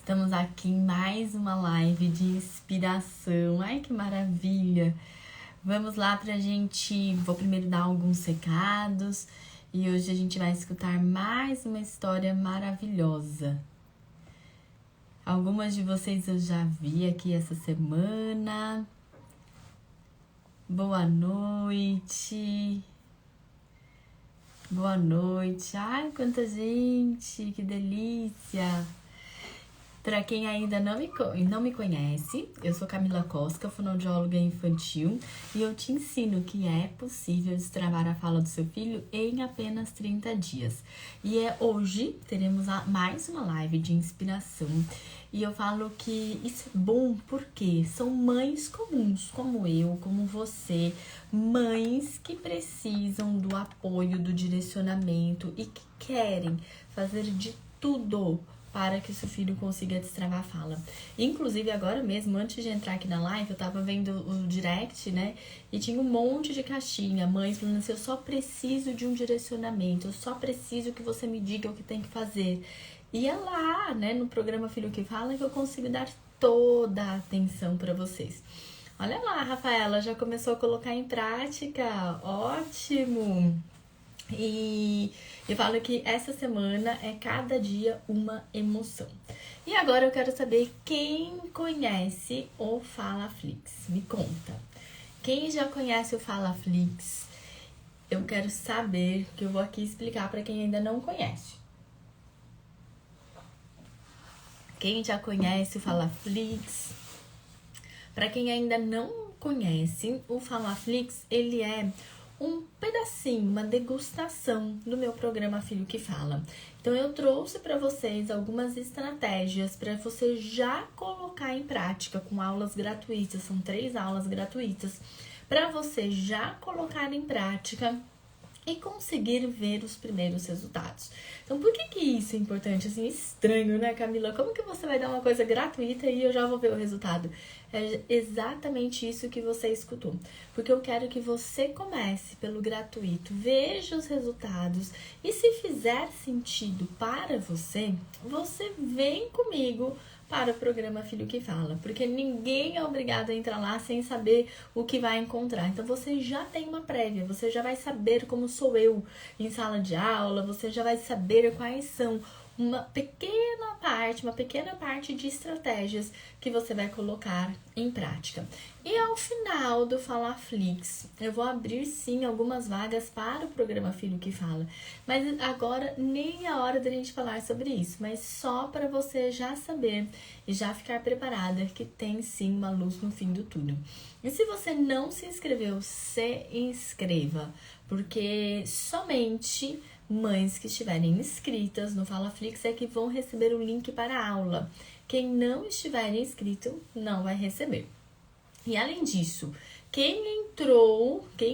Estamos aqui em mais uma live de inspiração. Ai, que maravilha! Vamos lá pra gente... Vou primeiro dar alguns recados e hoje a gente vai escutar mais uma história maravilhosa. Algumas de vocês eu já vi aqui essa semana. Boa noite. Boa noite. Ai, quanta gente, que delícia. Para quem ainda não me conhece, eu sou Camila Cosca, fonoaudióloga infantil, e eu te ensino que é possível destravar a fala do seu filho em apenas 30 dias. E hoje teremos mais uma live de inspiração. E eu falo que isso é bom porque são mães comuns, como eu, como você, mães que precisam do apoio, do direcionamento e que querem fazer de tudo para que seu filho consiga destravar a fala. Inclusive, agora mesmo, antes de entrar aqui na live, eu tava vendo o direct, né? E tinha um monte de caixinha, mães falando assim, eu só preciso de um direcionamento, eu só preciso que você me diga o que tem que fazer. E é lá, né, no programa Filho que Fala, que eu consigo dar toda a atenção para vocês. Olha lá, Rafaela, já começou a colocar em prática, ótimo! E eu falo que essa semana é cada dia uma emoção. E agora eu quero saber quem conhece o Falaflix. Me conta. Quem já conhece o Falaflix? Eu quero saber, que eu vou aqui explicar para quem ainda não conhece. Quem já conhece o Falaflix? Para quem ainda não conhece, o Falaflix, ele é um pedacinho, uma degustação do meu programa Filho que Fala. Então eu trouxe para vocês algumas estratégias para você já colocar em prática com aulas gratuitas, são 3 aulas gratuitas, para você já colocar em prática e conseguir ver os primeiros resultados. Então, por que isso é importante? Assim, estranho, né, Camila? Como que você vai dar uma coisa gratuita e eu já vou ver o resultado? É exatamente isso que você escutou. Porque eu quero que você comece pelo gratuito, veja os resultados e se fizer sentido para você, você vem comigo para o programa Filho que Fala, porque ninguém é obrigado a entrar lá sem saber o que vai encontrar. Então você já tem uma prévia, você já vai saber como sou eu em sala de aula, você já vai saber quais são uma pequena parte de estratégias que você vai colocar em prática. E ao final do Falaflix, eu vou abrir sim algumas vagas para o programa Filho que Fala. Mas agora nem é hora da gente falar sobre isso, mas só para você já saber e já ficar preparada que tem sim uma luz no fim do túnel. E se você não se inscreveu, se inscreva, porque somente mães que estiverem inscritas no Falaflix é que vão receber o link para a aula. Quem não estiver inscrito não vai receber. E além disso, quem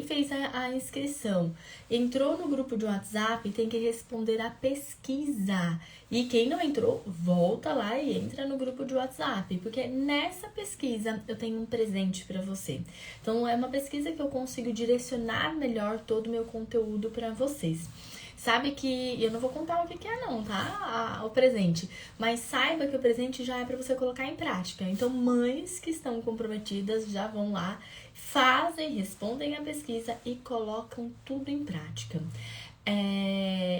fez a inscrição, entrou no grupo de WhatsApp, tem que responder a pesquisa. E quem não entrou, volta lá e entra no grupo de WhatsApp, porque nessa pesquisa eu tenho um presente para você. Então, é uma pesquisa que eu consigo direcionar melhor todo o meu conteúdo para vocês. Sabe que eu não vou contar o que é não, tá? O presente. Mas saiba que o presente já é para você colocar em prática. Então, mães que estão comprometidas já vão lá, fazem, respondem a pesquisa e colocam tudo em prática.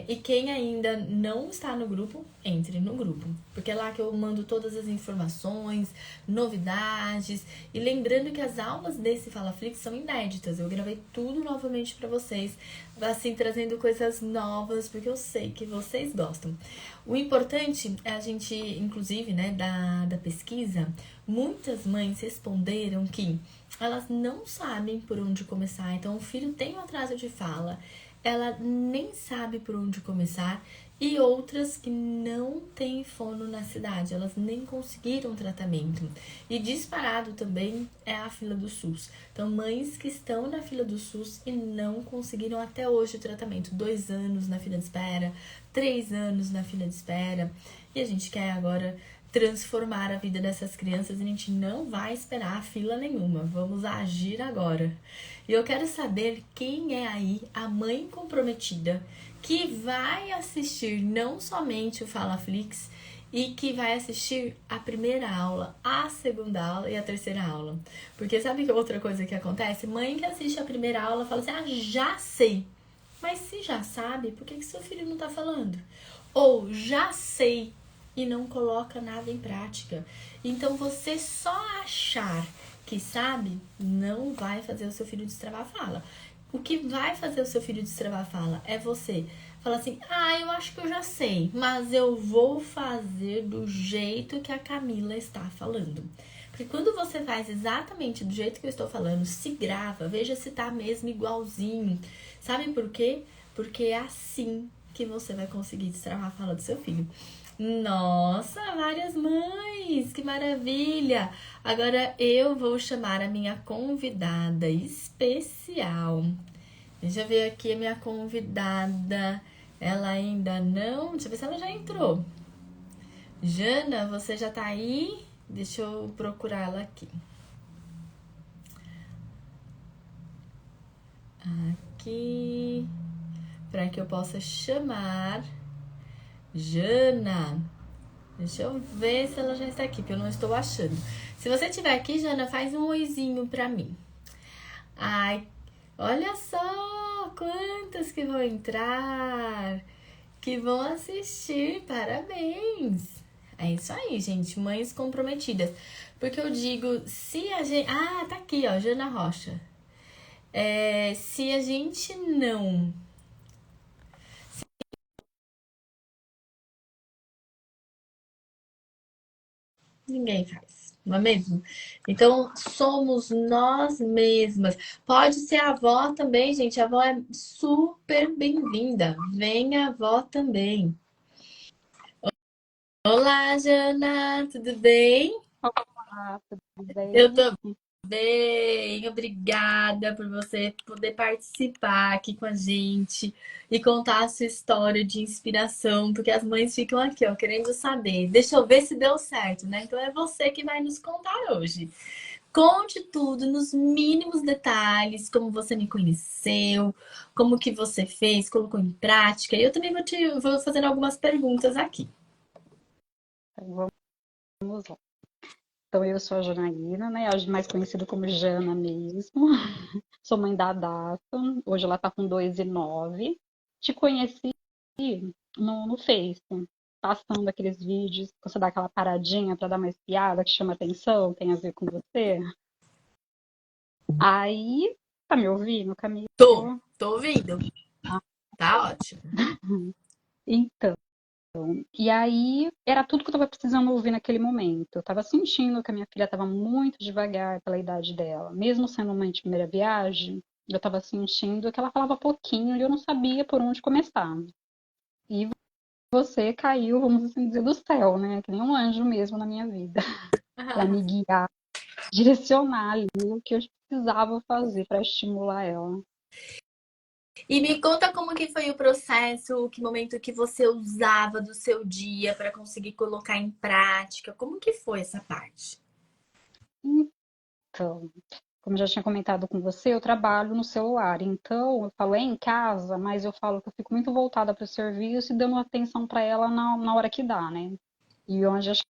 E quem ainda não está no grupo, entre no grupo. Porque é lá que eu mando todas as informações, novidades. E lembrando que as aulas desse Falaflix são inéditas. Eu gravei tudo novamente para vocês, assim, trazendo coisas novas, porque eu sei que vocês gostam. O importante é a gente, inclusive, né, da pesquisa, muitas mães responderam que elas não sabem por onde começar. Então, o filho tem um atraso de fala, ela nem sabe por onde começar, e outras que não têm fono na cidade, elas nem conseguiram tratamento. E disparado também é a fila do SUS. Então, mães que estão na fila do SUS e não conseguiram até hoje o tratamento. 2 anos na fila de espera, 3 anos na fila de espera. E a gente quer agora transformar a vida dessas crianças e a gente não vai esperar fila nenhuma. Vamos agir agora. E eu quero saber quem é aí a mãe comprometida que vai assistir não somente o Falaflix e que vai assistir a primeira aula, a segunda aula e a terceira aula. Porque sabe que outra coisa que acontece? Mãe que assiste a primeira aula fala assim: ah, já sei. Mas se já sabe, por que seu filho não tá falando? Ou já sei e não coloca nada em prática. Então você só achar que sabe não vai fazer o seu filho destravar a fala. O que vai fazer o seu filho destravar a fala é você falar assim: ah, eu acho que eu já sei, mas eu vou fazer do jeito que a Camila está falando. Porque quando você faz exatamente do jeito que eu estou falando, se grava, veja se tá mesmo igualzinho. Sabe por quê? Porque é assim que você vai conseguir destravar a fala do seu filho. Nossa, várias mães, que maravilha! Agora eu vou chamar a minha convidada especial. Deixa eu ver aqui a minha convidada. Ela ainda não. Deixa eu ver se ela já entrou. Jana, você já tá aí? Deixa eu procurar ela aqui. Aqui. Para que eu possa chamar Jana. Deixa eu ver se ela já está aqui, porque eu não estou achando. Se você estiver aqui, Jana, faz um oizinho pra mim. Ai, olha só quantas que vão entrar, que vão assistir. Parabéns! É isso aí, gente. Mães comprometidas. Porque eu digo, se a gente. Ah, tá aqui, ó, Jana Rocha. Se a gente não. Ninguém faz, não é mesmo? Então, somos nós mesmas. Pode ser a avó também, gente. A avó é super bem-vinda. Venha, avó também. Olá, Jana, tudo bem? Olá, tudo Eu bem? tô bem, obrigada por você poder participar aqui com a gente e contar a sua história de inspiração, porque as mães ficam aqui, ó, querendo saber. Deixa eu ver se deu certo, né? Então é você que vai nos contar hoje. Conte tudo nos mínimos detalhes, como você me conheceu, como que você fez, colocou em prática. E eu também vou fazendo algumas perguntas aqui. Então, vamos lá. Então, eu sou a Janaína, né? Mais conhecida como Jana mesmo. Sou mãe da Daça. Hoje ela tá com 2 e 9. Te conheci no Face, passando aqueles vídeos, que você dá aquela paradinha para dar uma espiada que chama atenção, tem a ver com você. Aí, tá me ouvindo, Camila? Tô ouvindo. Tá ótimo. Então. E aí era tudo que eu estava precisando ouvir naquele momento. Eu estava sentindo que a minha filha estava muito devagar pela idade dela. Mesmo sendo mãe de primeira viagem, eu estava sentindo que ela falava pouquinho e eu não sabia por onde começar. E você caiu, vamos assim dizer, do céu, né? Que nem um anjo mesmo na minha vida, para me guiar, direcionar ali o que eu precisava fazer para estimular ela. E me conta como que foi o processo, que momento que você usava do seu dia para conseguir colocar em prática. Como que foi essa parte? Então, como eu já tinha comentado com você, eu trabalho no celular. Então, eu falo em casa, mas eu falo que eu fico muito voltada para o serviço e dando atenção para ela na hora que dá, né? E onde acho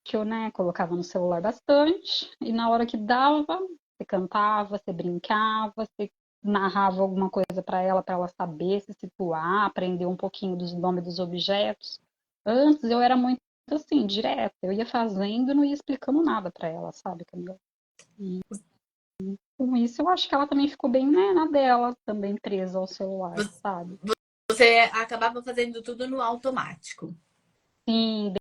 que eu, né, colocava no celular bastante, e na hora que dava, você cantava, você brincava, você narrava alguma coisa para ela saber se situar, aprender um pouquinho dos nomes dos objetos. Antes eu era muito assim, direta, eu ia fazendo e não ia explicando nada para ela, sabe, Camila? Com isso, eu acho que ela também ficou bem, né, na dela, também presa ao celular, sabe? Você acabava fazendo tudo no automático. Sim,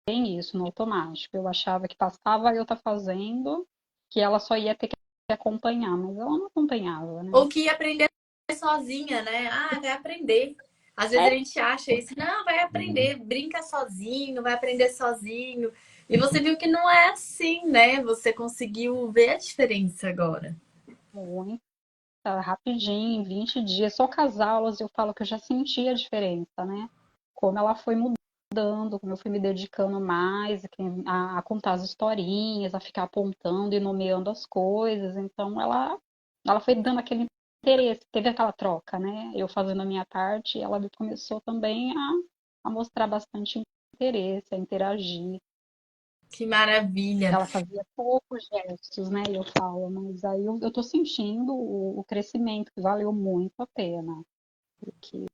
bem isso, no automático. Eu achava que passava eu tá fazendo, que ela só ia ter que acompanhar, mas ela não acompanhava, né? Ou que ia aprender sozinha, né? Ah, vai aprender. Às vezes a É gente acha isso, não, vai aprender, brinca sozinho, vai aprender sozinho. E você viu que não é assim, né? Você conseguiu ver a diferença agora. muito, rapidinho, em 20 dias, só com as aulas eu falo que eu já senti a diferença, né? Como ela foi mudando, como eu fui me dedicando mais a contar as historinhas, a ficar apontando e nomeando as coisas. Então ela foi dando aquele interesse, teve aquela troca, né? Eu fazendo a minha parte, ela começou também a mostrar bastante interesse, a interagir. Que maravilha. Ela fazia poucos gestos, né? Eu falo, mas aí eu tô sentindo o crescimento, que valeu muito a pena. Porque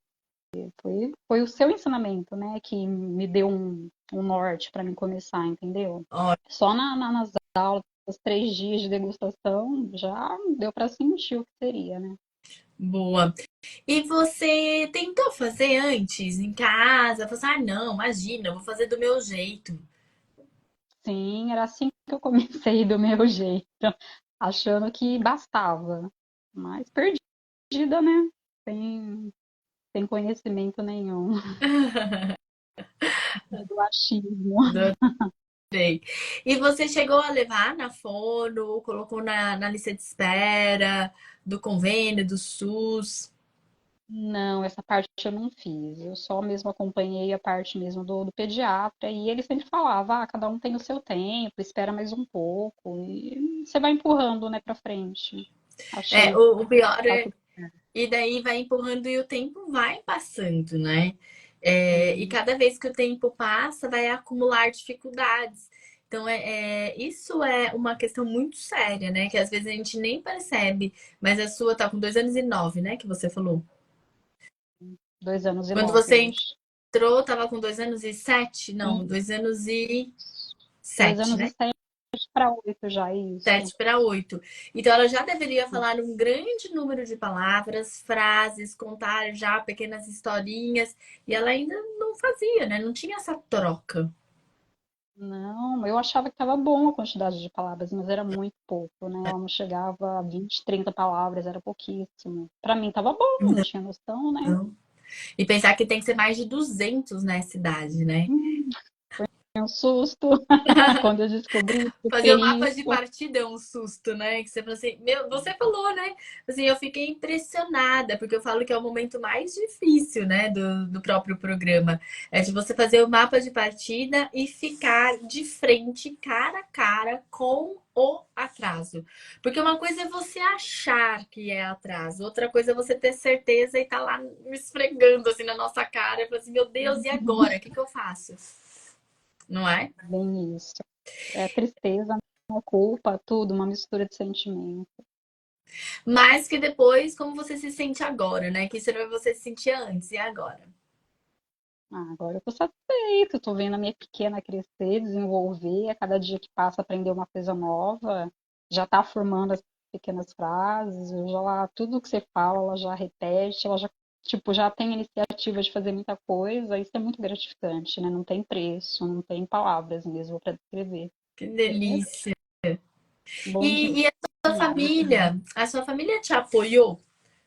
foi o seu ensinamento, né? Que me deu um norte para mim começar, entendeu? Ó, Só nas aulas, os 3 dias de degustação, já deu para sentir o que seria, né? boa. E você tentou fazer antes em casa? Falou assim, ah, não, imagina, eu vou fazer do meu jeito. Sim, era assim que eu comecei do meu jeito, achando que bastava. Mas perdida, né? Sem conhecimento nenhum do achismo. Adorei. E você chegou a levar na fono, colocou na lista de espera do convênio, do SUS? Não, essa parte eu não fiz. Eu só mesmo acompanhei a parte mesmo do pediatra e ele sempre falava, ah, cada um tem o seu tempo, espera mais um pouco e você vai empurrando, né, para frente, É, achando o pior que tá é. tudo certo. E daí vai empurrando e o tempo vai passando, né? É, e Sim, cada vez que o tempo passa, vai acumular dificuldades. Então, isso é uma questão muito séria, né? Que às vezes a gente nem percebe. Mas a sua tá com 2 anos e 9, né? Que você falou. 2 anos e Quando 9 você hoje. entrou, tava com 2 anos e 7? Sim, Não, 2 anos e 7, dois anos e né? 7 para 8 já, isso. 7 para 8. Então, ela já deveria falar um grande número de palavras, frases, contar já pequenas historinhas. E ela ainda não fazia, né? Não tinha essa troca. Não, eu achava que estava bom a quantidade de palavras, mas era muito pouco, né? Ela não chegava a 20, 30 palavras, era pouquíssimo. Para mim estava bom, não tinha noção, né? Não. E pensar que tem que ser mais de 200 nessa idade, né? Um susto quando eu descobri que Fazer é o mapa de isso. partida é um susto, né? Que você fala assim, meu, você falou, né? Assim, eu fiquei impressionada, porque eu falo que é o momento mais difícil, né, do próprio programa. É de você fazer o mapa de partida e ficar de frente, cara a cara, com o atraso. Porque uma coisa é você achar que é atraso, outra coisa é você ter certeza e tá lá me esfregando assim na nossa cara. Eu falo assim, meu Deus, e agora? O que que eu faço? Não é? Bem isso. É tristeza, uma culpa, tudo, uma mistura de sentimento. Mas que depois, como você se sente agora, né? Que isso era você se sentia antes e agora. Ah, agora eu tô satisfeita, tô vendo a minha pequena crescer, desenvolver, a cada dia que passa aprender uma coisa nova, já tá formando as pequenas frases, eu já, tudo que você fala, ela já repete, ela já, tipo, já tem iniciativa de fazer muita coisa, isso é muito gratificante, né? Não tem preço, não tem palavras mesmo para descrever. Que É delícia. bom E demais. a sua família te apoiou?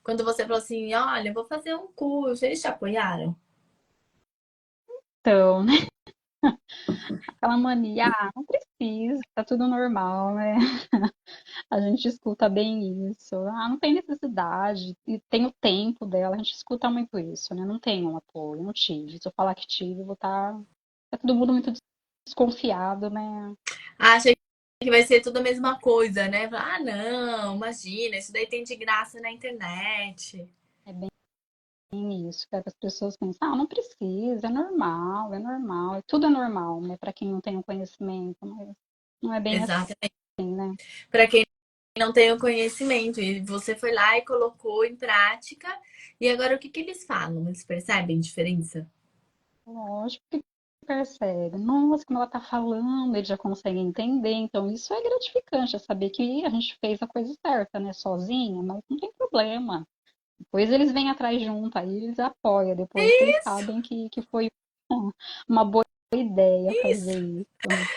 Quando você falou assim, olha, eu vou fazer um curso, eles te apoiaram? Então, né? Aquela mania, ah, não precisa, tá tudo normal, né? A gente escuta bem isso. Ah, não tem necessidade, e tem o tempo dela, a gente escuta muito isso, né? Não tem um apoio, não tive. Se eu falar que tive, eu vou estar. Tá todo mundo muito desconfiado, né? Acha que vai ser tudo a mesma coisa, né? Ah, não, imagina, isso daí tem de graça na internet. É bem isso, que as pessoas pensam, ah, não precisa, é normal, tudo é normal, né? Para quem não tem o conhecimento, mas não é bem assim, Exatamente. né? Para quem não tem o conhecimento, e você foi lá e colocou em prática, e agora o que que eles falam? Eles percebem diferença? Lógico que percebe. Nossa, como ela tá falando, ele já consegue entender. Então, isso é gratificante, é saber que a gente fez a coisa certa, né? Sozinha, mas não tem problema. Depois eles vêm atrás junto, aí eles apoiam, depois que eles Isso, sabem que foi uma boa ideia fazer isso. isso.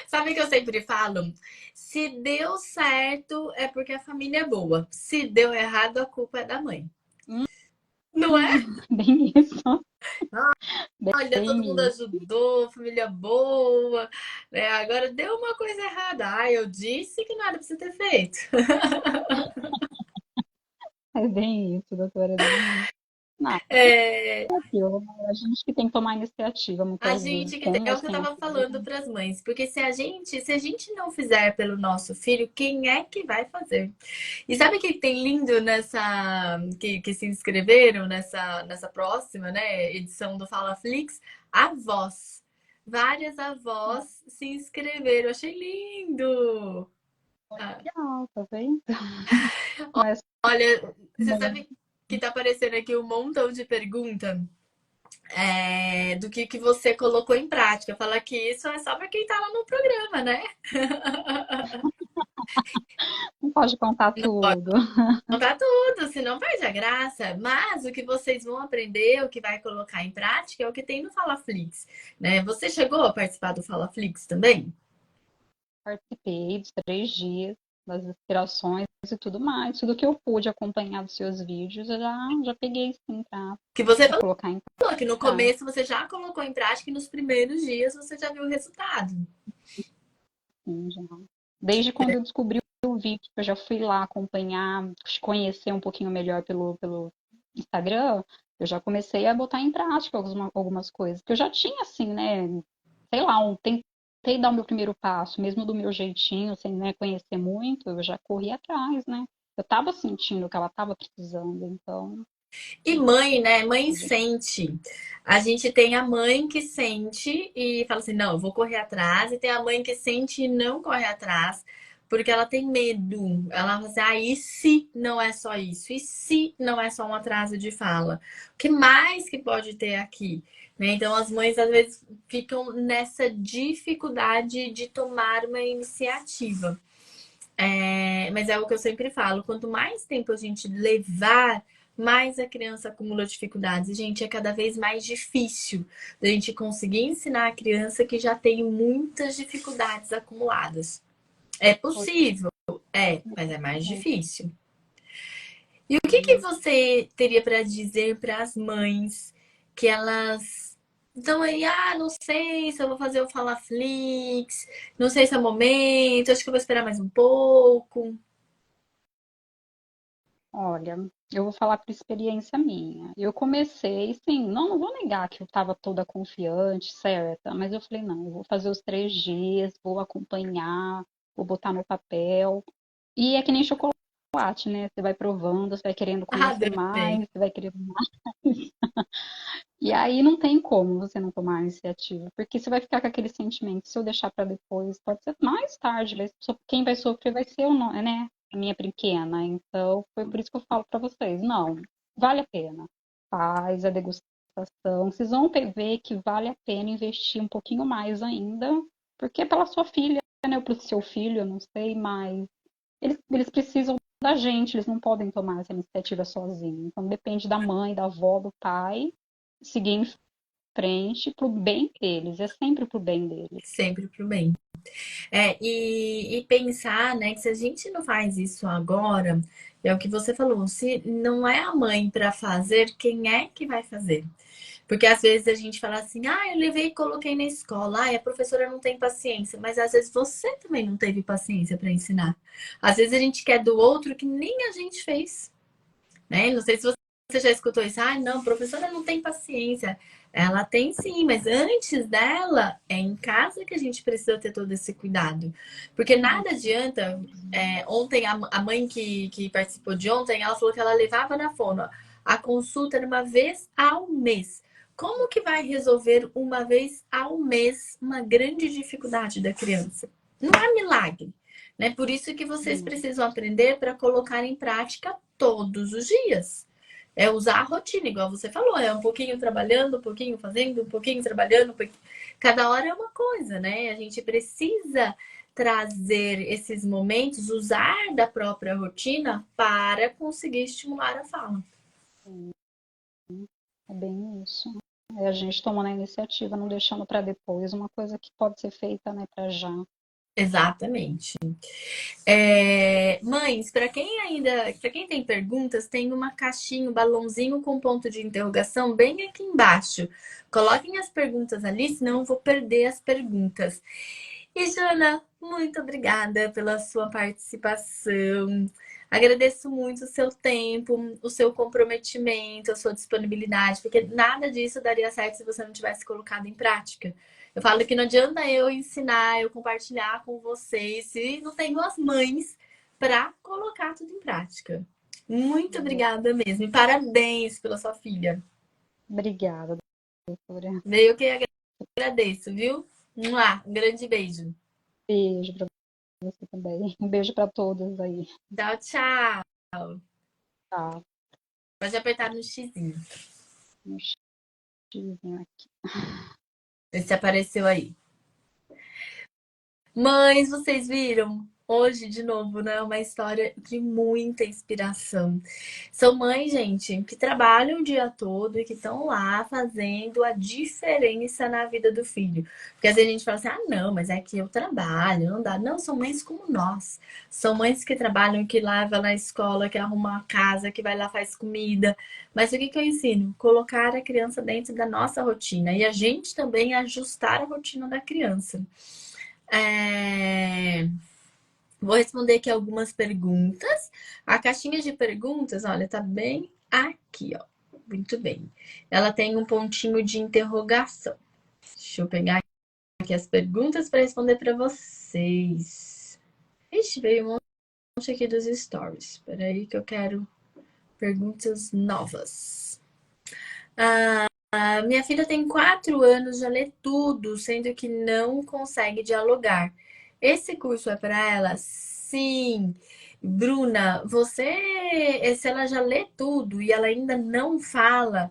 Sabe o que eu sempre falo? Se deu certo, é porque a família é boa. Se deu errado, a culpa é da mãe. Hum, Não é? bem isso, Olha, todo bem mundo isso. ajudou, família boa, né? Agora deu uma coisa errada. Ah, eu disse que não era pra você ter feito. É bem isso, doutora, é bem isso. Não, É, aquilo, né? A gente que tem que tomar iniciativa a muitas vezes, gente que com é ou o que eu sem tava apoio. falando para as mães, porque se a gente não fizer pelo nosso filho, quem é que vai fazer? E sabe o que tem lindo nessa que se inscreveram nessa próxima, né, edição do Fala Flix? A voz. várias avós se inscreveram. Eu achei lindo! Ah, Legal, tá vendo? Mas, olha, você mas sabe que tá aparecendo aqui um montão de pergunta do que você colocou em prática. Fala que isso é só para quem tá lá no programa, né? não pode contar Não pode tudo. contar tudo, senão perde a graça. Mas o que vocês vão aprender, o que vai colocar em prática, é o que tem no FalaFlix, né? Você chegou a participar do FalaFlix também? Participei dos 3 dias, das inspirações e tudo mais. Tudo que eu pude acompanhar dos seus vídeos, eu já peguei sim Que você pra colocar em falou que no prática. começo você já colocou em prática e nos primeiros dias você já viu o resultado. Sim, já. Desde quando eu descobri o vídeo, eu já fui lá acompanhar, conhecer um pouquinho melhor pelo Instagram, eu já comecei a botar em prática algumas coisas. Que eu já tinha, assim, né? Sei lá, tentei dar o meu primeiro passo, mesmo do meu jeitinho, sem, né, conhecer muito, eu já corri atrás, né? Eu tava sentindo que ela tava precisando, então. E mãe, né? Mãe sente. A gente tem a mãe que sente e fala assim: não, eu vou correr atrás. E tem a mãe que sente e não corre atrás, porque ela tem medo. Ela fala assim: ah, e se não é só isso? E se não é só um atraso de fala? O que mais que pode ter aqui? Né? Então, as mães às vezes ficam nessa dificuldade de tomar uma iniciativa. Mas é o que eu sempre falo: quanto mais tempo a gente levar, mais a criança acumula dificuldades. E, gente, é cada vez mais difícil da gente conseguir ensinar a criança que já tem muitas dificuldades acumuladas. É possível, mas é mais difícil. E o que você teria para dizer para as mães que elas estão aí, não sei se eu vou fazer o Falaflix, não sei se é o momento, acho que eu vou esperar mais um pouco. Olha, eu vou falar por experiência minha. Eu comecei, sim, não vou negar que eu estava toda confiante, certa, mas eu falei, não, eu vou fazer os 3 dias, vou acompanhar, vou botar no papel. E é que nem chocolate, né? Você vai provando, você vai querendo conhecer Adorei. mais, você vai querendo mais. E aí não tem como você não tomar a iniciativa, porque você vai ficar com aquele sentimento, se eu deixar para depois, pode ser mais tarde, quem vai sofrer vai ser o, né, a minha pequena. Então, foi por isso que eu falo para vocês, não, vale a pena. Faz a degustação, vocês vão ver que vale a pena investir um pouquinho mais ainda, porque é pela sua filha, né, ou pro seu filho, eu não sei, mas eles precisam da gente, eles não podem tomar essa iniciativa sozinhos. Então depende da mãe, da avó, do pai, seguir em frente pro bem deles, é sempre pro bem deles. Sempre pro bem. E pensar, né, que se a gente não faz isso agora, é o que você falou, se não é a mãe para fazer, quem é que vai fazer? Porque às vezes a gente fala assim, eu levei e coloquei na escola, a professora não tem paciência, mas às vezes você também não teve paciência para ensinar. Às vezes a gente quer do outro que nem a gente fez, né? Não sei se você já escutou isso. Não, professora não tem paciência. Ela tem sim, mas antes dela, é em casa que a gente precisa ter todo esse cuidado. Porque nada adianta. Ontem, a mãe que participou de ontem, ela falou que ela levava na fono. A consulta era uma vez ao mês. Como que vai resolver uma vez ao mês uma grande dificuldade da criança? Não há milagre, né? Por isso que vocês precisam aprender para colocar em prática todos os dias. É usar a rotina, igual você falou, é um pouquinho trabalhando, um pouquinho fazendo, um pouquinho trabalhando, cada hora é uma coisa, né? A gente precisa trazer esses momentos, usar da própria rotina para conseguir estimular a fala. É bem isso. É a gente tomando a iniciativa, não deixando para depois, uma coisa que pode ser feita, né, para já. Exatamente. Mães, para quem tem perguntas, tem uma caixinha, um balãozinho com ponto de interrogação bem aqui embaixo. Coloquem as perguntas ali, senão eu vou perder as perguntas. E Jana, muito obrigada pela sua participação. Agradeço muito o seu tempo, o seu comprometimento, a sua disponibilidade, porque nada disso daria certo se você não tivesse colocado em prática. Eu falo que não adianta eu ensinar, eu compartilhar com vocês, se não tenho as mães para colocar tudo em prática. Muito obrigada mesmo. E parabéns pela sua filha. Obrigada, doutora. Veio que Agradeço, viu? Um grande beijo. Beijo pra você também. Um beijo pra todas aí. Tchau, tchau. Tá. Pode apertar no xizinho. Um xizinho aqui. Ver se apareceu aí. Mães, vocês viram? Hoje, de novo, né? Uma história de muita inspiração. São mães, gente, que trabalham o dia todo e que estão lá fazendo a diferença na vida do filho. Porque às vezes a gente fala assim: ah, não, mas é que eu trabalho, não dá. Não, são mães como nós. São mães que trabalham, que levam na escola, que arrumam a casa, que vai lá faz comida. Mas o que que eu ensino? Colocar a criança dentro da nossa rotina e a gente também ajustar a rotina da criança. É... Vou responder aqui algumas perguntas. A caixinha de perguntas, olha, tá bem aqui, ó. Muito bem. Ela tem um pontinho de interrogação. Deixa eu pegar aqui as perguntas para responder para vocês. Ixi, veio um monte aqui dos stories. Espera aí que eu quero perguntas novas. Minha filha tem 4 anos, já lê tudo, sendo que não consegue dialogar. Esse curso é para ela? Sim. Bruna, se ela já lê tudo e ela ainda não fala,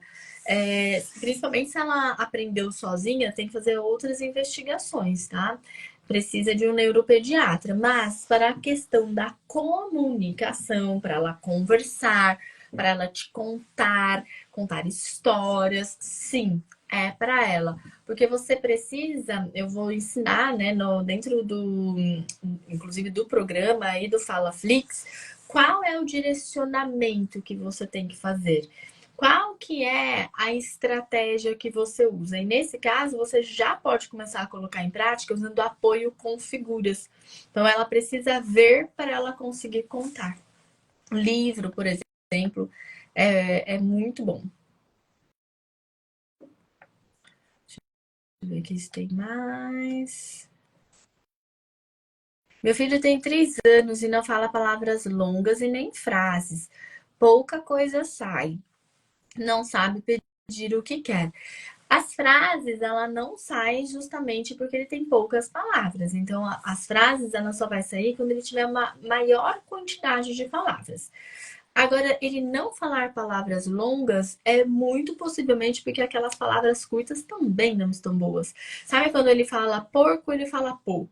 principalmente se ela aprendeu sozinha, tem que fazer outras investigações, tá? Precisa de um neuropediatra. Mas para a questão da comunicação, para ela conversar, para ela te contar histórias, sim, é para ela. Porque você precisa, eu vou ensinar, né, dentro inclusive do programa e do Fala Flix, qual é o direcionamento que você tem que fazer. Qual que é a estratégia que você usa? E nesse caso, você já pode começar a colocar em prática usando apoio com figuras. Então, ela precisa ver para ela conseguir contar. Livro, por exemplo, é muito bom. Deixa eu ver aqui se tem mais. Meu filho tem 3 anos e não fala palavras longas e nem frases. Pouca coisa sai. Não sabe pedir o que quer. As frases, ela não sai justamente porque ele tem poucas palavras. Então, as frases, ela só vai sair quando ele tiver uma maior quantidade de palavras. Agora, ele não falar palavras longas é muito possivelmente porque aquelas palavras curtas também não estão boas. Sabe quando ele fala porco, ele fala pô.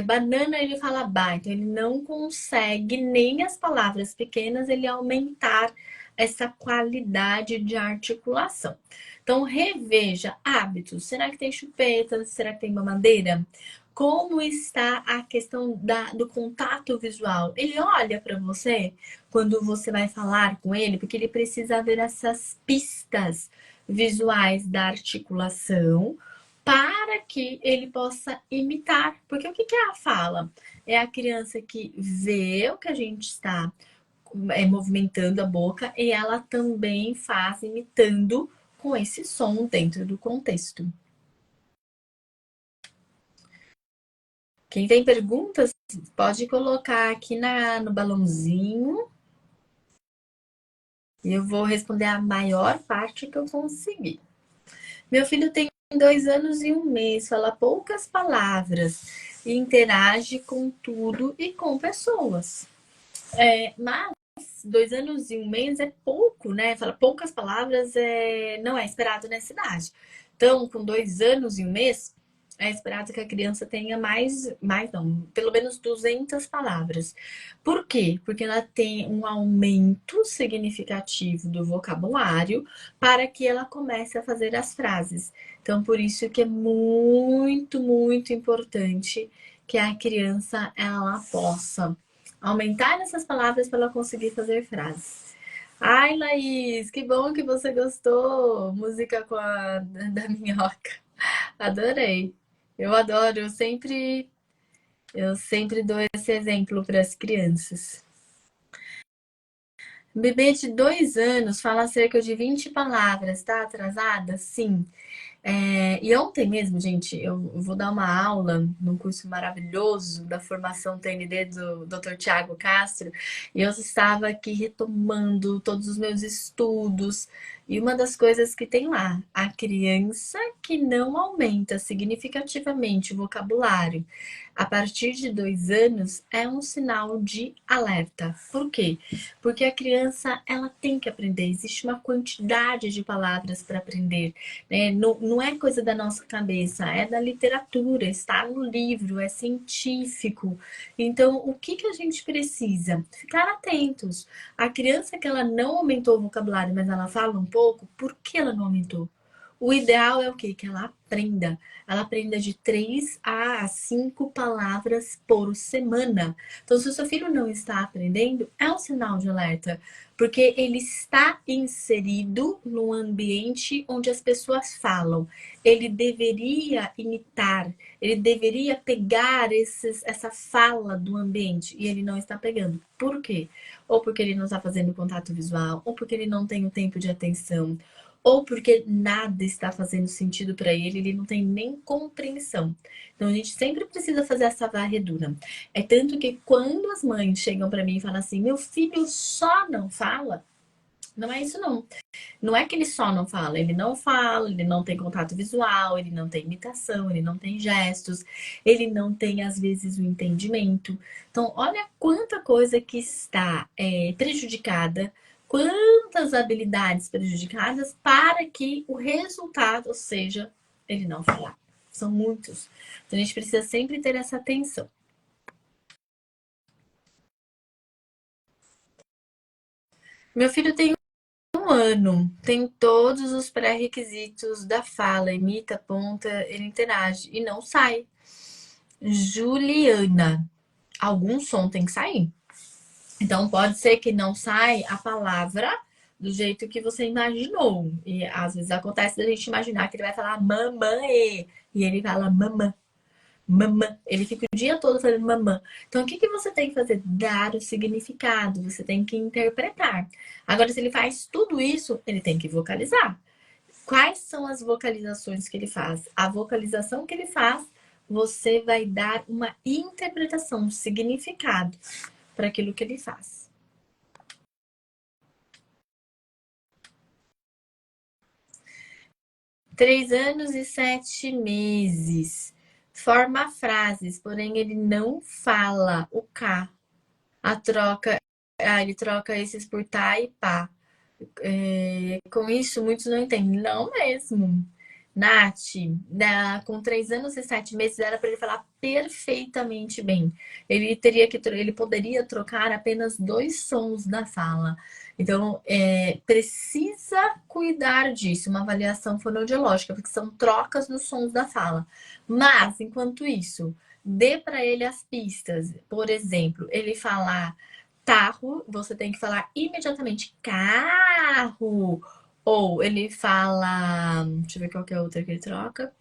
Banana, ele fala ba. Então, ele não consegue nem as palavras pequenas ele aumentar essa qualidade de articulação. Então, reveja hábitos. Será que tem chupeta? Será que tem mamadeira? Como está a questão do contato visual? Ele olha para você quando você vai falar com ele, porque ele precisa ver essas pistas visuais da articulação para que ele possa imitar. Porque o que é a fala? É a criança que vê o que a gente está movimentando a boca e ela também faz imitando com esse som dentro do contexto. Quem tem perguntas, pode colocar aqui no balãozinho e eu vou responder a maior parte que eu conseguir. Meu filho tem 2 anos e 1 mês, fala poucas palavras e interage com tudo e com pessoas. Mas 2 anos e 1 mês é pouco, né? Fala poucas palavras, não é esperado nessa idade. Então, com 2 anos e 1 mês, é esperado que a criança tenha mais não, pelo menos 200 palavras. Por quê? Porque ela tem um aumento significativo do vocabulário para que ela comece a fazer as frases. Então, por isso que é muito, muito importante que a criança ela possa aumentar essas palavras para ela conseguir fazer frases. Ai, Laís, que bom que você gostou. Música com a da minhoca. Adorei. Eu adoro, eu sempre dou esse exemplo para as crianças. Bebê de 2 anos fala cerca de 20 palavras, tá atrasada? Sim. E ontem mesmo, gente, eu vou dar uma aula num curso maravilhoso da formação TND do Dr. Tiago Castro, e eu estava aqui retomando todos os meus estudos, E uma das coisas que tem lá, a criança que não aumenta significativamente o vocabulário a partir de 2 anos é um sinal de alerta. Por quê? Porque a criança ela tem que aprender, existe uma quantidade de palavras para aprender, né? Não, não é coisa da nossa cabeça, é da literatura, está no livro, é científico. Então, o que, que a gente precisa? Ficar atentos. A criança que ela não aumentou o vocabulário, mas ela fala um pouco, por que ela não aumentou? O ideal é o quê? Que ela aprenda. Ela aprenda de 3 a 5 palavras por semana. Então, se o seu filho não está aprendendo, é um sinal de alerta. Porque ele está inserido num ambiente onde as pessoas falam. Ele deveria imitar, ele deveria pegar essa fala do ambiente e ele não está pegando. Por quê? Ou porque ele não está fazendo contato visual, ou porque ele não tem o tempo de atenção, ou porque nada está fazendo sentido para ele, ele não tem nem compreensão. Então a gente sempre precisa fazer essa varredura. É tanto que quando as mães chegam para mim e falam assim: meu filho só não fala, não é isso não. Não é que ele só não fala, ele não tem contato visual, ele não tem imitação, ele não tem gestos, ele não tem, às vezes, o entendimento. Então, olha quanta coisa que está prejudicada, quantas habilidades prejudicadas para que o resultado seja ele não falar. São muitos. Então, a gente precisa sempre ter essa atenção. Meu filho tem 1 ano, tem todos os pré-requisitos da fala, imita, aponta, ele interage e não sai. Juliana, algum som tem que sair. Então pode ser que não sai a palavra do jeito que você imaginou. E às vezes acontece da gente imaginar que ele vai falar mamãe e ele fala mamã. Mamã. Ele fica o dia todo falando mamã. Então, o que, que você tem que fazer? Dar o significado. Você tem que interpretar. Agora, se ele faz tudo isso, ele tem que vocalizar. Quais são as vocalizações que ele faz? A vocalização que ele faz, você vai dar uma interpretação, um significado para aquilo que ele faz. 3 anos e 7 meses. Forma frases, porém ele não fala o K. A troca, ele troca esses por tá e pá. Com isso, muitos não entendem. Não mesmo. Nath, com 3 anos e 7 meses, era para ele falar perfeitamente bem. Ele poderia trocar apenas 2 sons da fala. Então, precisa cuidar disso, uma avaliação fonoaudiológica, porque são trocas dos sons da fala. Mas, enquanto isso, dê para ele as pistas. Por exemplo, ele falar carro, você tem que falar imediatamente carro. Ou ele fala. Deixa eu ver qual que é a outra que ele troca.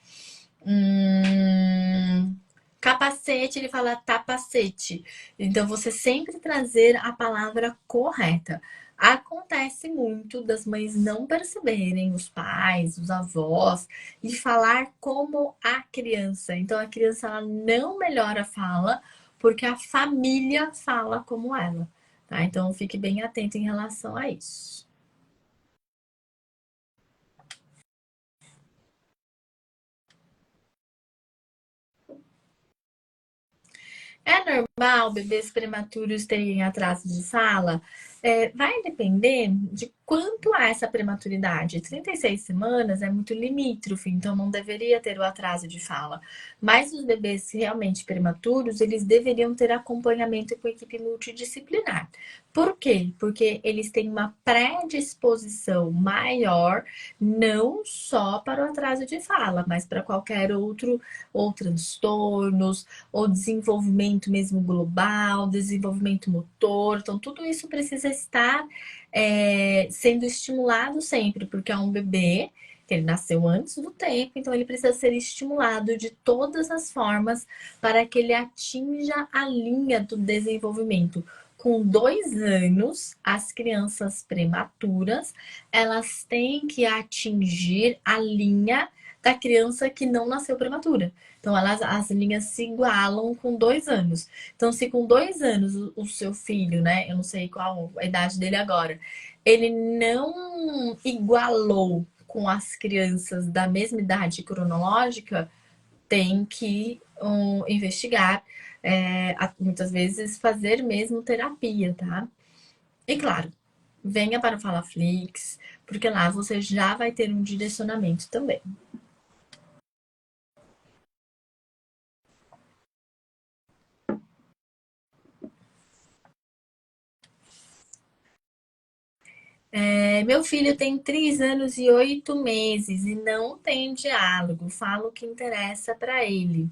Capacete, ele fala tapacete. Então, você sempre trazer a palavra correta. Acontece muito das mães não perceberem, os pais, os avós, e falar como a criança. Então, a criança ela não melhora a fala porque a família fala como ela. Tá? Então, fique bem atento em relação a isso. É normal bebês prematuros terem atraso de fala? Vai depender de quanto há essa prematuridade. 36 semanas é muito limítrofe, então não deveria ter o atraso de fala. Mas os bebês realmente prematuros, eles deveriam ter acompanhamento com equipe multidisciplinar. Por quê? Porque eles têm uma predisposição maior, não só para o atraso de fala, mas para qualquer ou transtornos, ou desenvolvimento mesmo global, desenvolvimento motor. Então, tudo isso precisa estar sendo estimulado sempre, porque é um bebê que ele nasceu antes do tempo, então ele precisa ser estimulado de todas as formas para que ele atinja a linha do desenvolvimento. Com 2 anos, as crianças prematuras, elas têm que atingir a linha da criança que não nasceu prematura. Então, as linhas se igualam com 2 anos. Então, se com 2 anos o seu filho, né? Eu não sei qual a idade dele agora, ele não igualou com as crianças da mesma idade cronológica, tem que investigar, muitas vezes fazer mesmo terapia, tá? E claro, venha para o Falaflix, porque lá você já vai ter um direcionamento também. Meu filho tem 3 anos e 8 meses e não tem diálogo. Falo o que interessa para ele.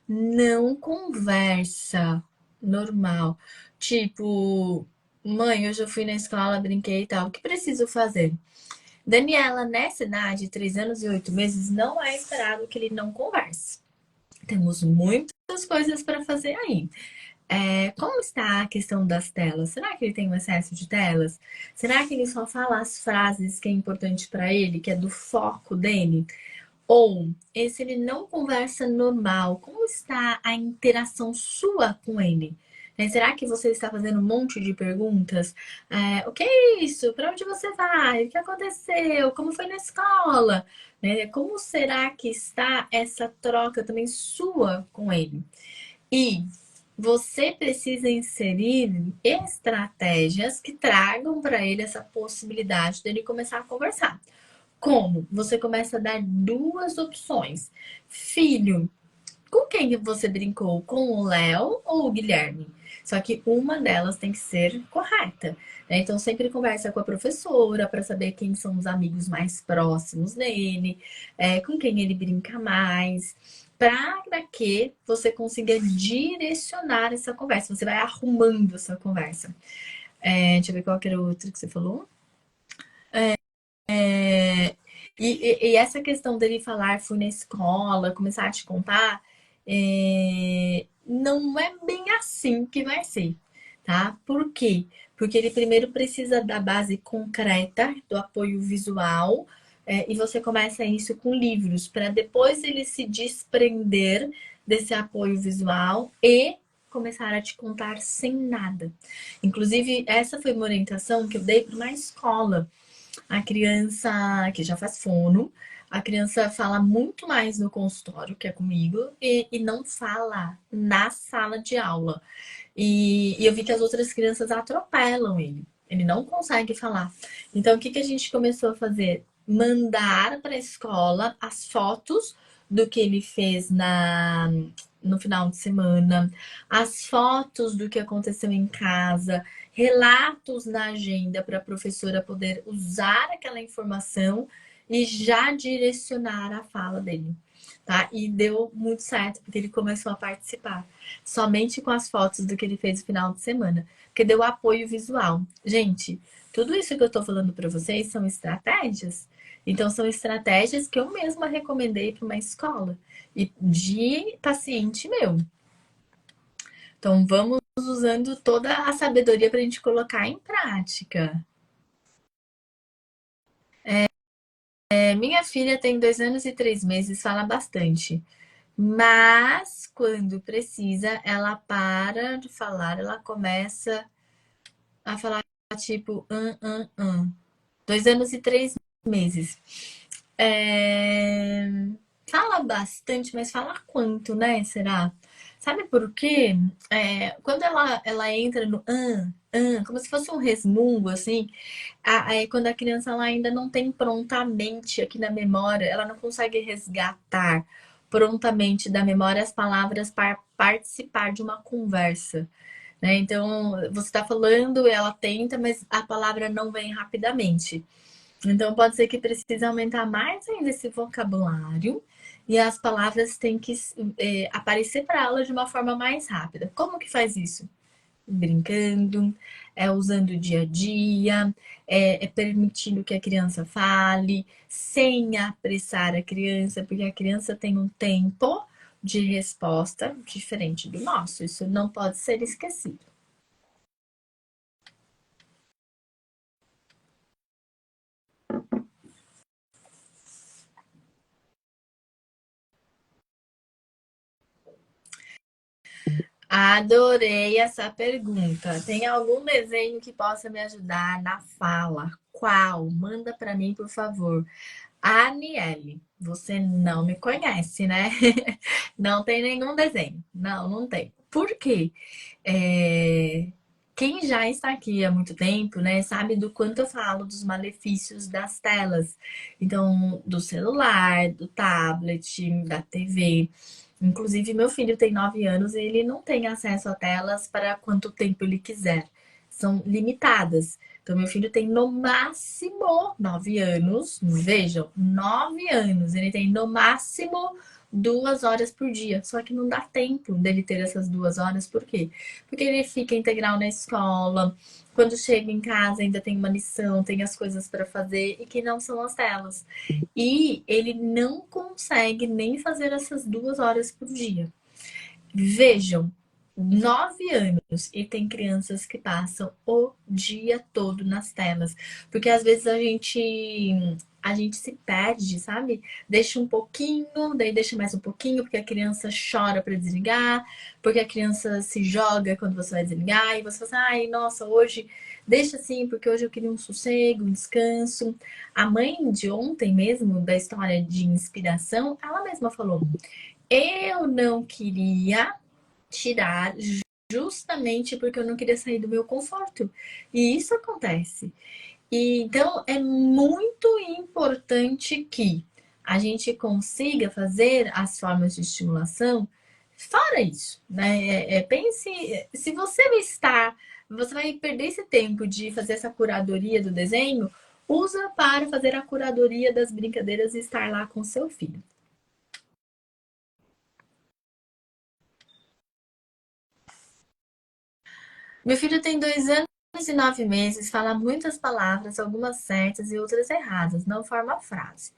Não conversa normal. Tipo, mãe, hoje eu fui na escola, brinquei e tal. O que preciso fazer? Daniela, nessa idade, 3 anos e 8 meses, não é esperado que ele não converse. Temos muitas coisas para fazer aí. Como está a questão das telas? Será que ele tem um excesso de telas? Será que ele só fala as frases que é importante para ele, que é do foco dele? Ou se ele não conversa normal, como está a interação sua com ele? Será que você está fazendo um monte de perguntas? O que é isso? Para onde você vai? O que aconteceu? Como foi na escola? Como será que está essa troca também sua com ele? E você precisa inserir estratégias que tragam para ele essa possibilidade dele começar a conversar. Como? Você começa a dar duas opções. Filho, com quem você brincou? Com o Léo ou o Guilherme? Só que uma delas tem que ser correta. Então, sempre conversa com a professora para saber quem são os amigos mais próximos dele, com quem ele brinca mais, para que você consiga direcionar essa conversa. Você vai arrumando essa conversa. Deixa eu ver qual que era o outro que você falou. É, e essa questão dele falar, fui na escola, começar a te contar, não é bem assim que vai ser, tá? Por quê? Porque ele primeiro precisa da base concreta, do apoio visual, e você começa isso com livros, para depois ele se desprender desse apoio visual e começar a te contar sem nada. Inclusive, essa foi uma orientação que eu dei para uma escola. A criança que já faz fono, a criança fala muito mais no consultório, que é comigo, e não fala na sala de aula. E eu vi que as outras crianças atropelam ele. Ele não consegue falar. Então, o que, que a gente começou a fazer? Mandar para a escola as fotos do que ele fez no final de semana, as fotos do que aconteceu em casa, relatos na agenda para a professora poder usar aquela informação e já direcionar a fala dele, tá? E deu muito certo, porque ele começou a participar somente com as fotos do que ele fez no final de semana, porque deu apoio visual. Gente, tudo isso que eu tô falando para vocês são estratégias. Então, são estratégias que eu mesma recomendei para uma escola e de paciente meu. Então, vamos usando toda a sabedoria para a gente colocar em prática. Minha filha tem 2 anos e 3 meses, fala bastante. Mas, quando precisa, ela para de falar, ela começa a falar tipo, 2 anos e 3 meses. É, Fala bastante, mas fala quanto, né? Será? Sabe por quê? Quando ela entra no como se fosse um resmungo, assim, aí quando a criança ela ainda não tem prontamente aqui na memória, ela não consegue resgatar prontamente da memória as palavras para participar de uma conversa, né? Então, você está falando, ela tenta, mas a palavra não vem rapidamente. Então, pode ser que precise aumentar mais ainda esse vocabulário e as palavras têm que aparecer para ela de uma forma mais rápida. Como que faz isso? Brincando, usando o dia a dia, permitindo que a criança fale, sem apressar a criança, porque a criança tem um tempo de resposta diferente do nosso. Isso não pode ser esquecido. Adorei essa pergunta. Tem algum desenho que possa me ajudar na fala? Qual? Manda para mim, por favor. Aniele, você não me conhece, né? Não tem nenhum desenho. Não, não tem. Por quê? É, Quem já está aqui há muito tempo, né, sabe do quanto eu falo dos malefícios das telas. Então, do celular, do tablet, da TV. Inclusive, meu filho tem 9 anos e ele não tem acesso a telas para quanto tempo ele quiser. São limitadas. Então, meu filho tem no máximo 9 anos. Vejam, 9 anos. Ele tem no máximo 2 horas por dia. Só que não dá tempo dele ter essas 2 horas. Por quê? Porque ele fica integral na escola. Quando chega em casa, ainda tem uma lição, tem as coisas para fazer e que não são as telas. E ele não consegue nem fazer essas 2 horas por dia. Vejam, 9 anos e tem crianças que passam o dia todo nas telas. Porque às vezes a gente se perde, sabe? Deixa um pouquinho, daí deixa mais um pouquinho, porque a criança chora para desligar, porque a criança se joga quando você vai desligar, e você fala assim, ai, nossa, hoje deixa assim, porque hoje eu queria um sossego, um descanso. A mãe de ontem mesmo, da história de inspiração, ela mesma falou: eu não queria tirar justamente porque eu não queria sair do meu conforto. E isso acontece. E então é muito importante que a gente consiga fazer as formas de estimulação fora isso, né? Pense, se você vai perder esse tempo de fazer essa curadoria do desenho, usa para fazer a curadoria das brincadeiras e estar lá com seu filho. Meu filho tem 2 anos e 9 meses, fala muitas palavras, algumas certas e outras erradas, não forma frase.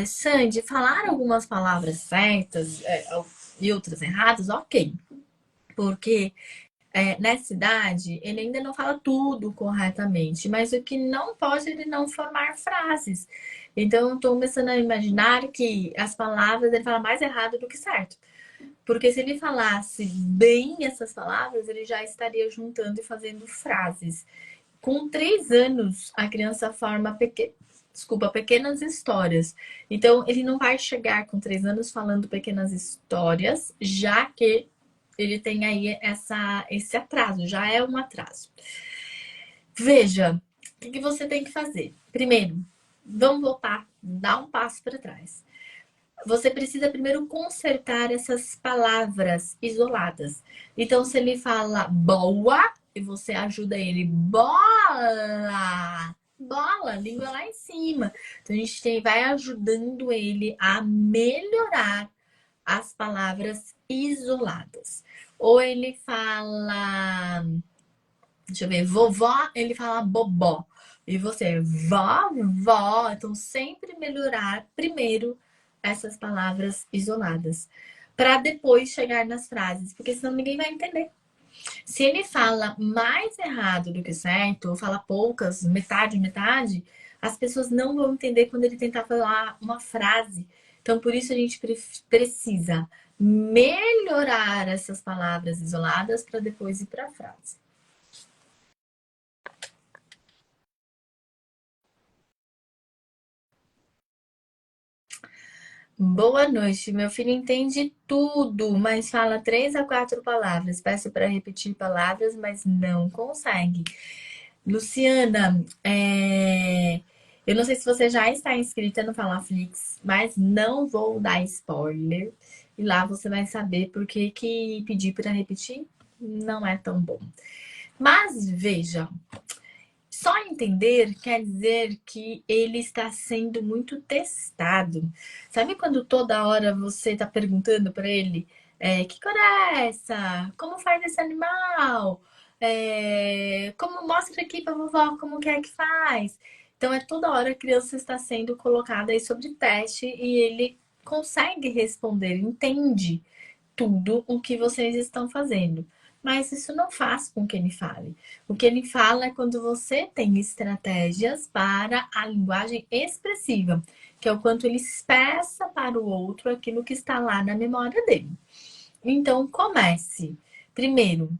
Sandy, falar algumas palavras certas e outras erradas, ok. Porque nessa idade ele ainda não fala tudo corretamente, mas o que não pode ele não formar frases. Então, eu estou começando a imaginar que as palavras ele fala mais errado do que certo. Porque se ele falasse bem essas palavras, ele já estaria juntando e fazendo frases. Com 3 anos, a criança forma pequenas histórias. Então, ele não vai chegar com 3 anos falando pequenas histórias, já que ele tem aí esse atraso, já é um atraso. Veja, o que você tem que fazer? Primeiro, vamos voltar, dar um passo para trás. Você precisa primeiro consertar essas palavras isoladas. Então, se ele fala boa, e você ajuda ele, bola, bola, língua lá em cima. Então, a gente vai ajudando ele a melhorar as palavras isoladas. Ou ele fala, deixa eu ver, vovó, ele fala bobó. E você, vó. Então, sempre melhorar primeiro essas palavras isoladas. Para depois chegar nas frases, porque senão ninguém vai entender. Se ele fala mais errado do que certo, ou fala poucas, metade, metade, as pessoas não vão entender quando ele tentar falar uma frase. Então, por isso a gente precisa melhorar essas palavras isoladas para depois ir para a frase. Boa noite. Meu filho entende tudo, mas fala 3 a 4 palavras. Peço para repetir palavras, mas não consegue. Luciana, eu não sei se você já está inscrita no Falaflix, mas não vou dar spoiler. E lá você vai saber por que pedir para repetir não é tão bom. Mas veja, só entender quer dizer que ele está sendo muito testado. Sabe quando toda hora você está perguntando para ele que cor é essa? Como faz esse animal? Como mostra aqui para vovó como que é que faz? Então é toda hora a criança está sendo colocada aí sobre teste e ele consegue responder, entende tudo o que vocês estão fazendo. Mas isso não faz com que ele fale. O que ele fala é quando você tem estratégias para a linguagem expressiva, que é o quanto ele expressa para o outro aquilo que está lá na memória dele. Então, comece primeiro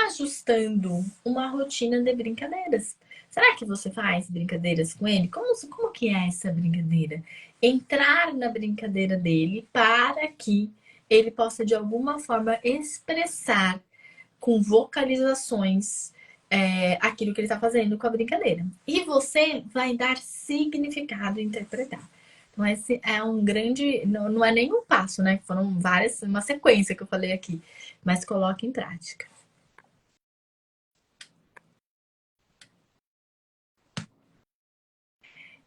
ajustando uma rotina de brincadeiras. Será que você faz brincadeiras com ele? Como que é essa brincadeira? Entrar na brincadeira dele para que ele possa, de alguma forma, expressar com vocalizações aquilo que ele está fazendo com a brincadeira. E você vai dar significado e interpretar. Então, esse é um grande. Não é nem um passo, né? Foram várias, uma sequência que eu falei aqui. Mas coloque em prática.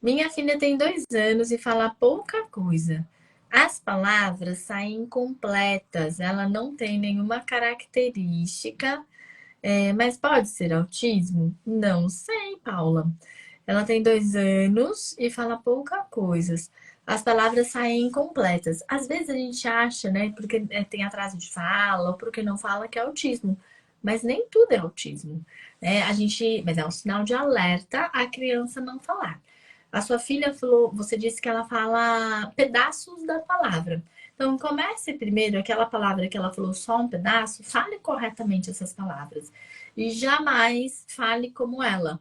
Minha filha tem 2 anos e fala pouca coisa. As palavras saem incompletas, ela não tem nenhuma característica. Mas pode ser autismo? Não sei, Paula. Ela tem 2 anos e fala pouca coisas. As palavras saem incompletas. Às vezes a gente acha, né, porque tem atraso de fala ou porque não fala que é autismo. Mas nem tudo é autismo. Mas é um sinal de alerta a criança não falar. A sua filha falou, você disse que ela fala pedaços da palavra. Então, comece primeiro aquela palavra que ela falou só um pedaço, fale corretamente essas palavras. E jamais fale como ela.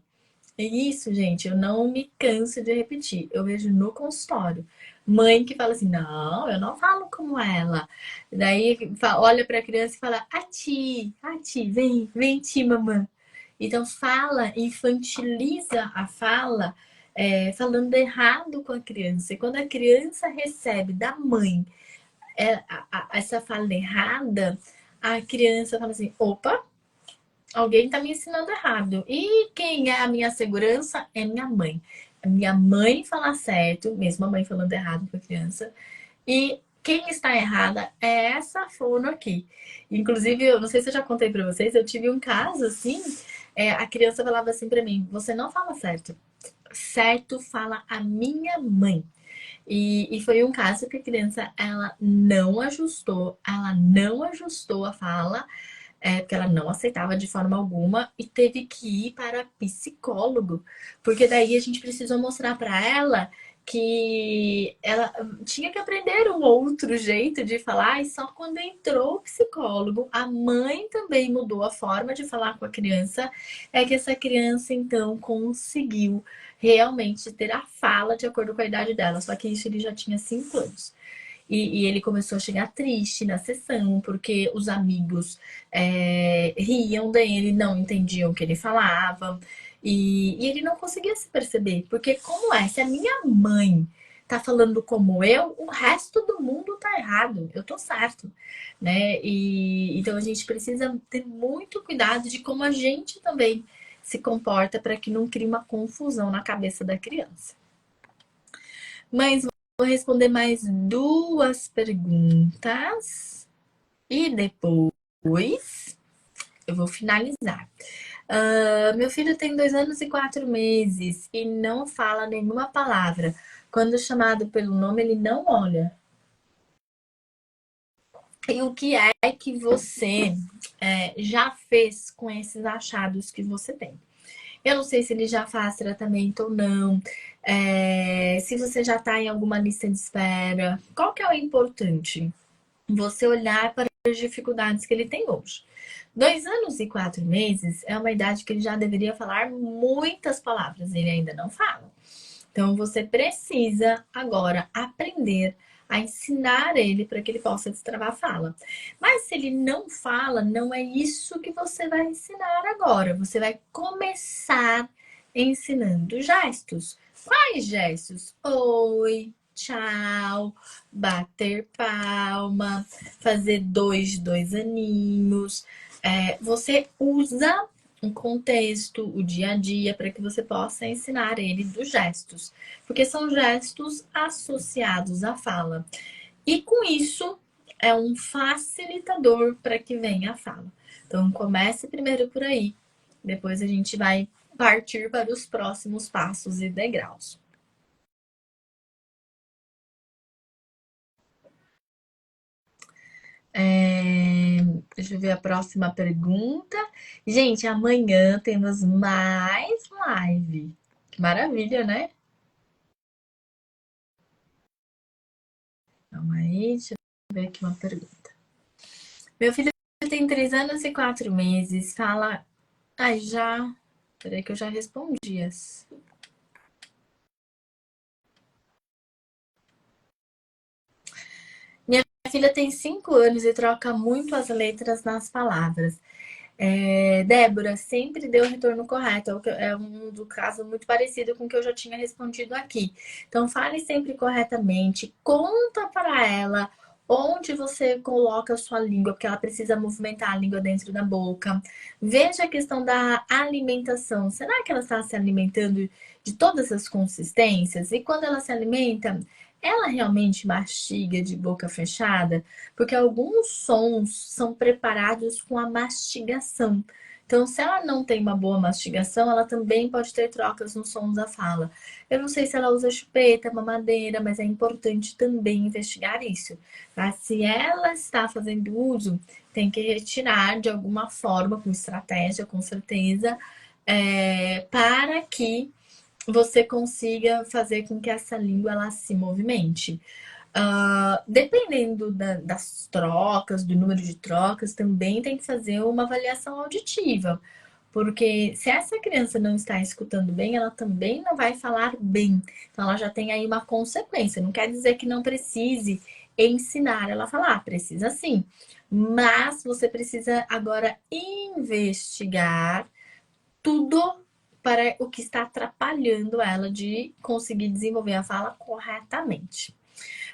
E isso, gente, eu não me canso de repetir. Eu vejo no consultório. Mãe que fala assim: não, eu não falo como ela. Daí olha para a criança e fala: a ti, vem, vem ti, mamãe. Então fala, infantiliza a fala, falando errado com a criança. E quando a criança recebe da mãe essa fala errada, a criança fala assim: opa, alguém tá me ensinando errado. E quem é a minha segurança é minha mãe. A minha mãe fala certo, mesmo a mãe falando errado com a criança. E quem está errada é essa fono aqui. Inclusive, eu não sei se eu já contei para vocês, eu tive um caso assim, a criança falava assim para mim: você não fala certo. Certo fala a minha mãe. E foi um caso que a criança ela não ajustou a fala, porque ela não aceitava de forma alguma e teve que ir para psicólogo, porque daí a gente precisou mostrar para ela que ela tinha que aprender um outro jeito de falar, e só quando entrou o psicólogo, a mãe também mudou a forma de falar com a criança, é que essa criança então conseguiu realmente ter a fala de acordo com a idade dela, só que isso ele já tinha 5 anos. E ele começou a chegar triste na sessão, porque os amigos riam dele, não entendiam o que ele falava. E ele não conseguia se perceber, porque como é? Se a minha mãe tá falando como eu, o resto do mundo tá errado, eu tô certo, né? E então a gente precisa ter muito cuidado de como a gente também se comporta para que não crie uma confusão na cabeça da criança. Mas vou responder mais 2 perguntas e depois eu vou finalizar. Meu filho tem 2 anos e 4 meses e não fala nenhuma palavra. Quando chamado pelo nome, ele não olha. E o que é que você já fez com esses achados que você tem? Eu não sei se ele já faz tratamento ou não, se você já está em alguma lista de espera. Qual que é o importante? Você olhar para as dificuldades que ele tem hoje. 2 anos e 4 meses é uma idade que ele já deveria falar muitas palavras, ele ainda não fala. Então você precisa agora aprender a ensinar ele para que ele possa destravar a fala. Mas se ele não fala, não é isso que você vai ensinar agora. Você vai começar ensinando gestos. Quais gestos? Oi, tchau, bater palma, fazer dois aninhos. Você usa um contexto, o dia a dia, para que você possa ensinar ele dos gestos, porque são gestos associados à fala. E com isso é um facilitador para que venha a fala. Então comece primeiro por aí, depois a gente vai partir para os próximos passos e degraus. Deixa eu ver a próxima pergunta. Gente, amanhã temos mais live. Que maravilha, né? Calma aí, deixa eu ver aqui uma pergunta. Meu filho tem 3 anos e 4 meses. Fala. Ai, já. Peraí que eu já respondi as. Minha filha tem 5 anos e troca muito as letras nas palavras. Débora, sempre deu o retorno correto. É um do caso muito parecido com o que eu já tinha respondido aqui. Então, fale sempre corretamente. Conta para ela onde você coloca a sua língua, porque ela precisa movimentar a língua dentro da boca. Veja a questão da alimentação. Será que ela está se alimentando de todas as consistências? E quando ela se alimenta, ela realmente mastiga de boca fechada? Porque alguns sons são preparados com a mastigação. Então, se ela não tem uma boa mastigação, ela também pode ter trocas nos sons da fala. Eu não sei se ela usa chupeta, mamadeira, mas é importante também investigar isso. Tá? Se ela está fazendo uso, tem que retirar de alguma forma, com estratégia, com certeza, para que você consiga fazer com que essa língua ela se movimente. Dependendo das trocas, do número de trocas, também tem que fazer uma avaliação auditiva. Porque se essa criança não está escutando bem, ela também não vai falar bem. Então, ela já tem aí uma consequência. Não quer dizer que não precise ensinar ela a falar, precisa sim. Mas você precisa agora investigar tudo para o que está atrapalhando ela de conseguir desenvolver a fala corretamente.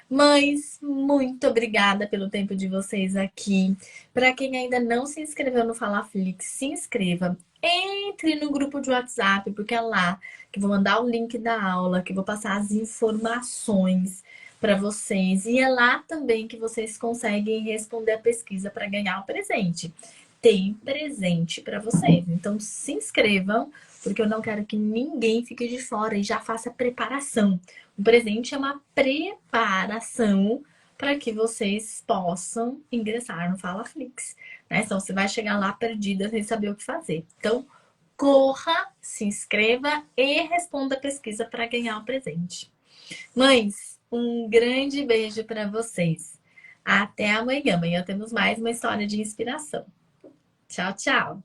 Mães, muito obrigada pelo tempo de vocês aqui. Para quem ainda não se inscreveu no Falaflix, se inscreva. Entre no grupo de WhatsApp, porque é lá que vou mandar o link da aula, que vou passar as informações para vocês. E é lá também que vocês conseguem responder a pesquisa para ganhar o presente. Tem presente para vocês. Então se inscrevam, porque eu não quero que ninguém fique de fora e já faça preparação. O presente é uma preparação para que vocês possam ingressar no Falaflix, né? Então você vai chegar lá perdida sem saber o que fazer. Então, corra, se inscreva e responda a pesquisa para ganhar o presente. Mães, um grande beijo para vocês. Até amanhã. Amanhã temos mais uma história de inspiração. Tchau, tchau.